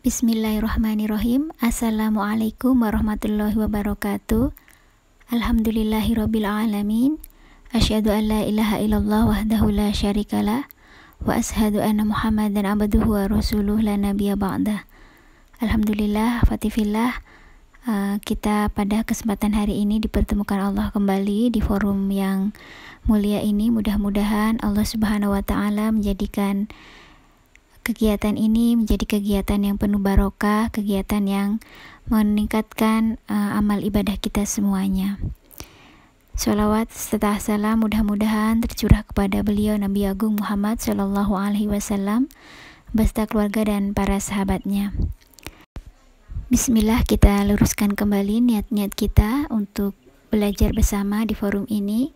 Bismillahirrahmanirrahim. Assalamualaikum warahmatullahi wabarakatuh. Alhamdulillahirabbil alamin. Asyhadu an la ilaha illallah wahdahu la syarikalah wa asyhadu anna Muhammadan abduhu wa rasuluh la nabiyya ba'dah. Alhamdulillah, fatifillah, kita pada kesempatan hari ini dipertemukan Allah kembali di forum yang mulia ini. Mudah-mudahan Allah Subhanahu wa taala menjadikan kegiatan ini menjadi kegiatan yang penuh barokah, kegiatan yang meningkatkan amal ibadah kita semuanya. Sholawat serta salam mudah-mudahan tercurah kepada beliau Nabi Agung Muhammad Sallallahu Alaihi Wasallam beserta keluarga dan para sahabatnya. Bismillah, kita luruskan kembali niat-niat kita untuk belajar bersama di forum ini.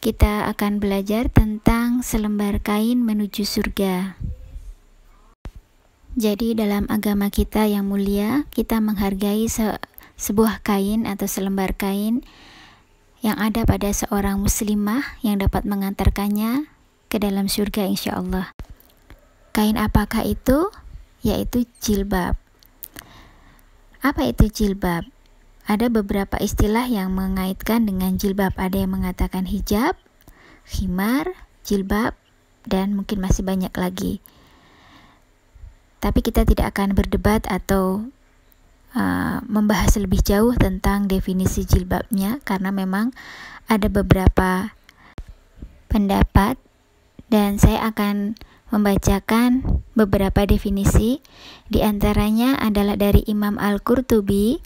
Kita akan belajar tentang selembar kain menuju surga. Jadi dalam agama kita yang mulia, kita menghargai sebuah kain atau selembar kain yang ada pada seorang muslimah yang dapat mengantarkannya ke dalam surga insyaallah. Kain apakah itu? Yaitu jilbab. Apa itu jilbab? Ada beberapa istilah yang mengaitkan dengan jilbab. Ada yang mengatakan hijab, khimar, jilbab, dan mungkin masih banyak lagi. Tapi kita tidak akan berdebat atau membahas lebih jauh tentang definisi jilbabnya, karena memang ada beberapa pendapat dan saya akan membacakan beberapa definisi. Di antaranya adalah dari Imam Al-Qurtubi,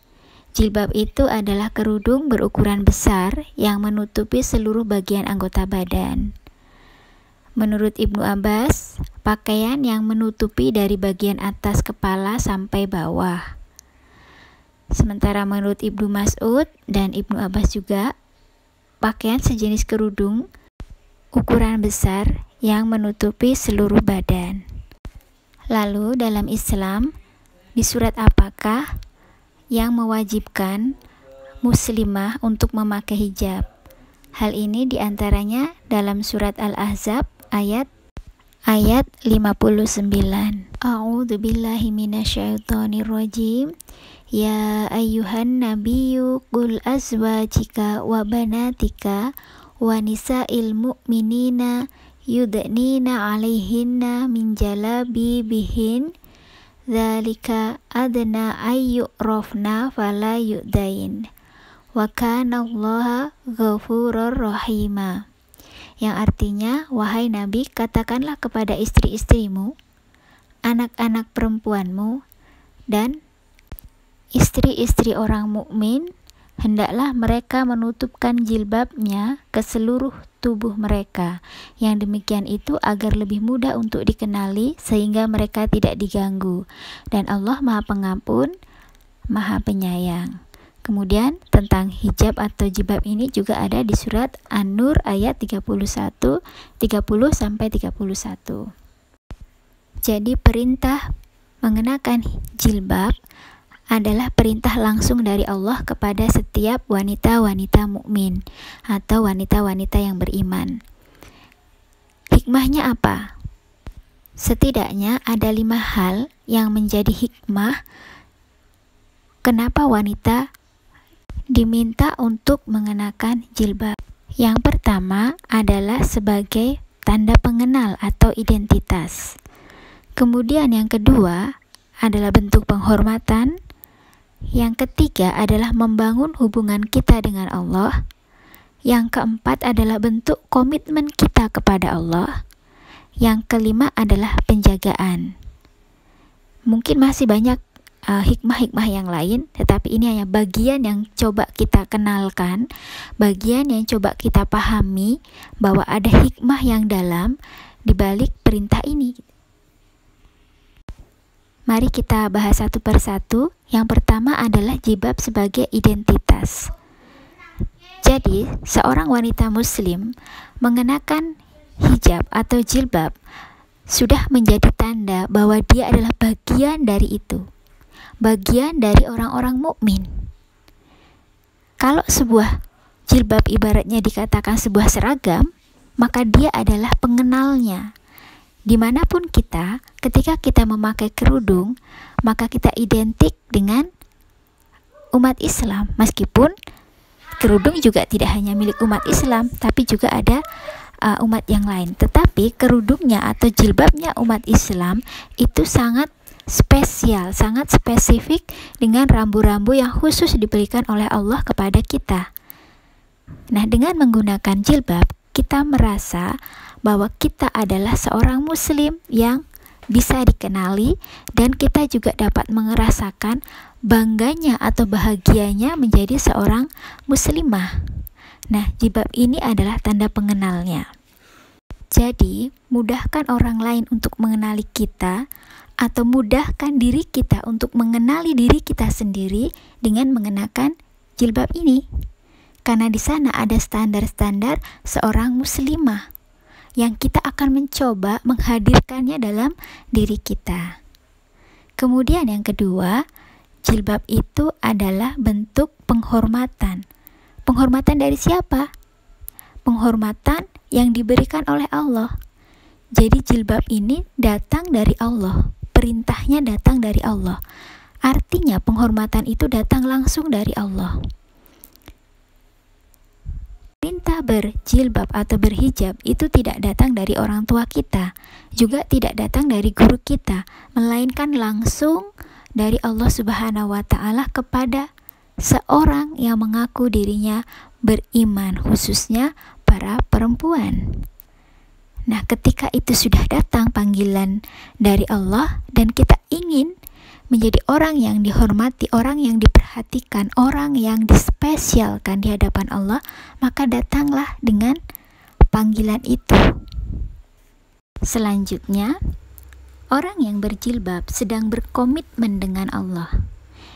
jilbab itu adalah kerudung berukuran besar yang menutupi seluruh bagian anggota badan. Menurut Ibnu Abbas, pakaian yang menutupi dari bagian atas kepala sampai bawah. Sementara menurut Ibnu Mas'ud dan Ibnu Abbas juga, pakaian sejenis kerudung ukuran besar yang menutupi seluruh badan. Lalu dalam Islam, di surat apakah yang mewajibkan muslimah untuk memakai hijab? Hal ini diantaranya dalam surat Al-Ahzab ayat 59. A'udzu billahi minasyaitonir rajim. Ya ayyuhan nabiyyu qul azwajika wa banatika wa nisa'il mu'minina yudnina 'alaihinna min jalabibihin dzalika adna ayyurafna fala yudain wa kana Allaha ghafurur rahima. Yang artinya, wahai Nabi, katakanlah kepada istri-istrimu, anak-anak perempuanmu, dan istri-istri orang mukmin, hendaklah mereka menutupkan jilbabnya ke seluruh tubuh mereka. Yang demikian itu agar lebih mudah untuk dikenali sehingga mereka tidak diganggu. Dan Allah Maha Pengampun, Maha Penyayang. Kemudian tentang hijab atau jilbab ini juga ada di surat An-Nur ayat 30-31. Jadi perintah mengenakan jilbab adalah perintah langsung dari Allah kepada setiap wanita-wanita mukmin atau wanita-wanita yang beriman. Hikmahnya apa? Setidaknya ada 5 hal yang menjadi hikmah kenapa wanita diminta untuk mengenakan jilbab. Yang pertama adalah sebagai tanda pengenal atau identitas. Kemudian yang kedua adalah bentuk penghormatan. Yang ketiga adalah membangun hubungan kita dengan Allah. Yang keempat adalah bentuk komitmen kita kepada Allah. Yang kelima adalah penjagaan. Mungkin masih banyak hikmah-hikmah yang lain, tetapi ini hanya bagian yang coba kita kenalkan, bagian yang coba kita pahami bahwa ada hikmah yang dalam di balik perintah ini. Mari kita bahas satu persatu. Yang pertama adalah jilbab sebagai identitas. Jadi, seorang wanita muslim mengenakan hijab atau jilbab sudah menjadi tanda bahwa dia adalah bagian dari itu. Bagian dari orang-orang mukmin. Kalau sebuah jilbab ibaratnya dikatakan sebuah seragam, maka dia adalah pengenalnya. Dimanapun kita, ketika kita memakai kerudung, maka kita identik dengan umat Islam. Meskipun kerudung juga tidak hanya milik umat Islam, tapi juga ada umat yang lain. Tetapi kerudungnya atau jilbabnya umat Islam itu sangat spesial, sangat spesifik dengan rambu-rambu yang khusus diberikan oleh Allah kepada kita. Nah, dengan menggunakan jilbab, kita merasa bahwa kita adalah seorang muslim yang bisa dikenali, dan kita juga dapat merasakan bangganya atau bahagianya menjadi seorang muslimah. Nah, jilbab ini adalah tanda pengenalnya. Jadi, mudahkan orang lain untuk mengenali kita, atau mudahkan diri kita untuk mengenali diri kita sendiri dengan mengenakan jilbab ini. Karena di sana ada standar-standar seorang muslimah yang kita akan mencoba menghadirkannya dalam diri kita. Kemudian yang kedua, jilbab itu adalah bentuk penghormatan. Penghormatan dari siapa? Penghormatan yang diberikan oleh Allah. Jadi jilbab ini datang dari Allah. Perintahnya datang dari Allah. Artinya penghormatan itu datang langsung dari Allah. Perintah berjilbab atau berhijab itu tidak datang dari orang tua kita, juga tidak datang dari guru kita, melainkan langsung dari Allah Subhanahu wa Ta'ala kepada seorang yang mengaku dirinya beriman, khususnya para perempuan. Nah, ketika itu sudah datang panggilan dari Allah dan kita ingin menjadi orang yang dihormati, orang yang diperhatikan, orang yang dispesialkan di hadapan Allah, maka datanglah dengan panggilan itu. Selanjutnya, orang yang berjilbab sedang berkomitmen dengan Allah.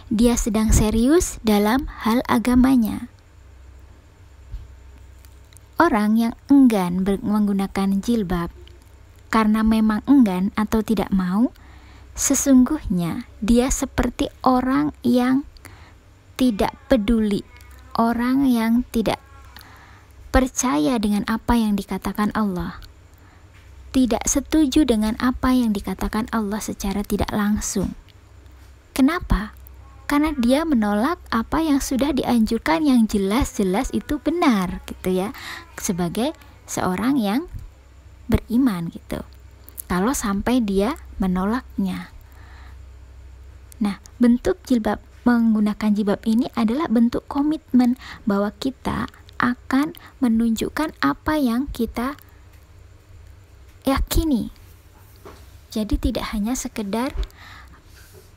Dia sedang serius dalam hal agamanya. Orang yang enggan menggunakan jilbab karena memang enggan atau tidak mau, sesungguhnya dia seperti orang yang tidak peduli, orang yang tidak percaya dengan apa yang dikatakan Allah, tidak setuju dengan apa yang dikatakan Allah secara tidak langsung. Kenapa? Karena dia menolak apa yang sudah dianjurkan, yang jelas-jelas itu benar gitu ya, sebagai seorang yang beriman gitu. Kalau sampai dia menolaknya. Nah, bentuk jilbab, menggunakan jilbab ini adalah bentuk komitmen bahwa kita akan menunjukkan apa yang kita yakini. Jadi tidak hanya sekedar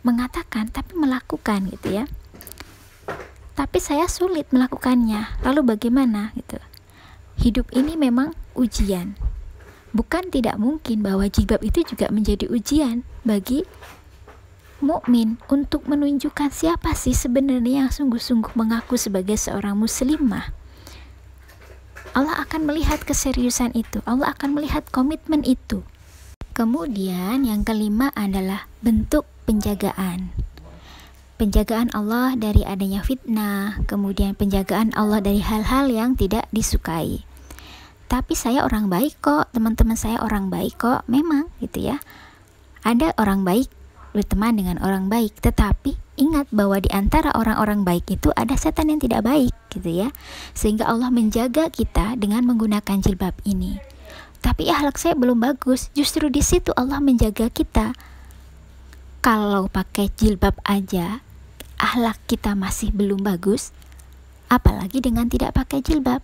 mengatakan, tapi melakukan gitu ya. Tapi saya sulit melakukannya, lalu bagaimana gitu. Hidup ini memang ujian. Bukan tidak mungkin bahwa jilbab itu juga menjadi ujian bagi mukmin untuk menunjukkan siapa sih sebenarnya yang sungguh-sungguh mengaku sebagai seorang muslimah. Allah akan melihat keseriusan itu, Allah akan melihat komitmen itu. Kemudian yang kelima adalah bentuk penjagaan. Penjagaan Allah dari adanya fitnah, kemudian penjagaan Allah dari hal-hal yang tidak disukai. Tapi saya orang baik kok, teman-teman saya orang baik kok, memang gitu ya. Ada orang baik berteman dengan orang baik, tetapi ingat bahwa di antara orang-orang baik itu ada setan yang tidak baik gitu ya. Sehingga Allah menjaga kita dengan menggunakan jilbab ini. Tapi akhlak saya belum bagus, justru di situ Allah menjaga kita. Kalau pakai jilbab aja akhlak kita masih belum bagus, apalagi dengan tidak pakai jilbab.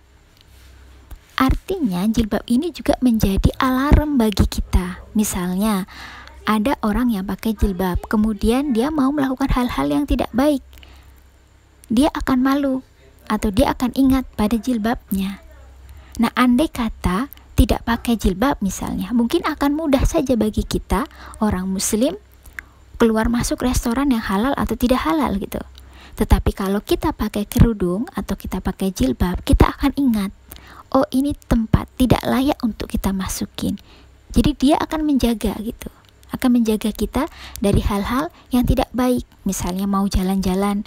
Artinya jilbab ini juga menjadi alarm bagi kita. Misalnya ada orang yang pakai jilbab, kemudian dia mau melakukan hal-hal yang tidak baik, dia akan malu atau dia akan ingat pada jilbabnya. Nah, andai kata tidak pakai jilbab misalnya, mungkin akan mudah saja bagi kita orang muslim keluar masuk restoran yang halal atau tidak halal gitu. Tetapi kalau kita pakai kerudung atau kita pakai jilbab, kita akan ingat, oh ini tempat tidak layak untuk kita masukin. Jadi dia akan menjaga gitu, akan menjaga kita dari hal-hal yang tidak baik. Misalnya mau jalan-jalan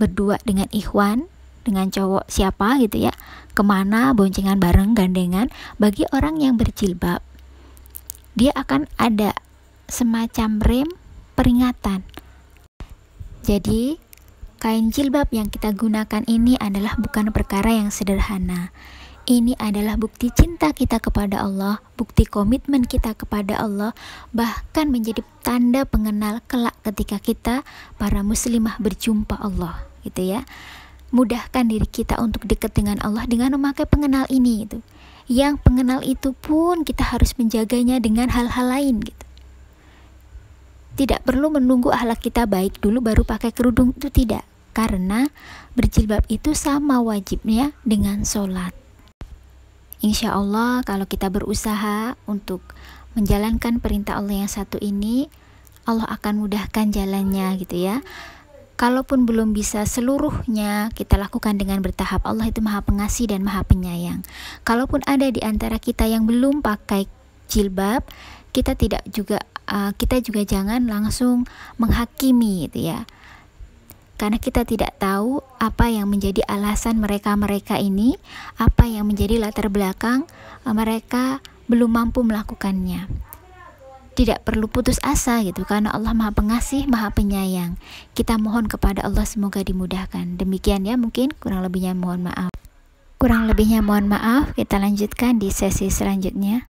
berdua dengan ikhwan, dengan cowok siapa gitu ya, kemana boncengan bareng, gandengan. Bagi orang yang berjilbab, dia akan ada semacam rem peringatan. Jadi kain jilbab yang kita gunakan ini adalah bukan perkara yang sederhana. Ini adalah bukti cinta kita kepada Allah, bukti komitmen kita kepada Allah, bahkan menjadi tanda pengenal kelak ketika kita para muslimah berjumpa Allah, gitu ya. Mudahkan diri kita untuk dekat dengan Allah dengan memakai pengenal ini, gitu. Yang pengenal itu pun kita harus menjaganya dengan hal-hal lain, gitu. Tidak perlu menunggu akhlak kita baik dulu baru pakai kerudung, itu tidak. Karena berjilbab itu sama wajibnya dengan sholat. Insya Allah kalau kita berusaha untuk menjalankan perintah Allah yang satu ini, Allah akan mudahkan jalannya, gitu ya. Kalaupun belum bisa seluruhnya kita lakukan dengan bertahap, Allah itu Maha Pengasih dan Maha Penyayang. Kalaupun ada di antara kita yang belum pakai jilbab, kita juga jangan langsung menghakimi, gitu ya. Karena kita tidak tahu apa yang menjadi alasan mereka ini, apa yang menjadi latar belakang mereka belum mampu melakukannya. Tidak perlu putus asa, gitu, karena Allah Maha Pengasih, Maha Penyayang. Kita mohon kepada Allah semoga dimudahkan. Demikian ya, mungkin kurang lebihnya mohon maaf. Kita lanjutkan di sesi selanjutnya.